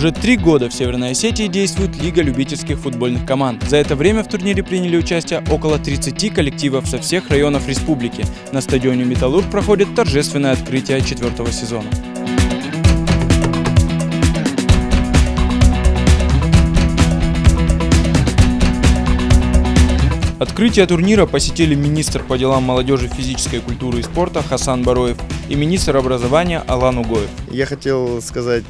Уже 3 года в Северной Осетии действует Лига любительских футбольных команд. За это время в турнире приняли участие около 30 коллективов со всех районов республики. На стадионе «Металлург» проходит торжественное открытие 4-го сезона. Открытие турнира посетили министр по делам молодежи, физической культуры и спорта Хасан Бароев и министр образования Алан Угоев. Я хотел сказать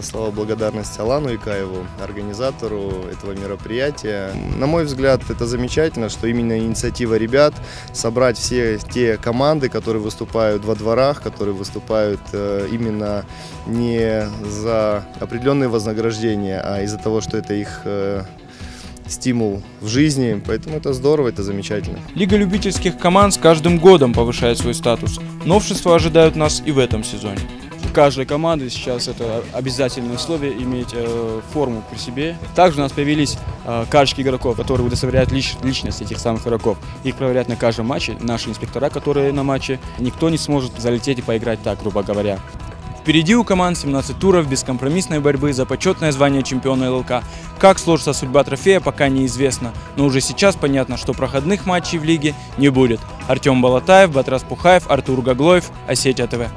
слова благодарности Алану Икаеву, организатору этого мероприятия. На мой взгляд, это замечательно, что именно инициатива ребят собрать все те команды, которые выступают во дворах, которые выступают именно не за определенные вознаграждения, а из-за того, что это их стимул в жизни, поэтому это здорово, это замечательно. Лига любительских команд с каждым годом повышает свой статус. Новшества ожидают нас и в этом сезоне. У каждой команды сейчас это обязательное условие иметь форму при себе. Также у нас появились карточки игроков, которые удостоверяют личность этих самых игроков. Их проверяют на каждом матче. Наши инспектора, которые на матче, никто не сможет залететь и поиграть так, грубо говоря. Впереди у команд 17 туров бескомпромиссной борьбы за почетное звание чемпиона ЛЛК. Как сложится судьба трофея, пока неизвестно, но уже сейчас понятно, что проходных матчей в лиге не будет. Артем Балатаев, Батрас Пухаев, Артур Гаглоев, Осетия ТВ.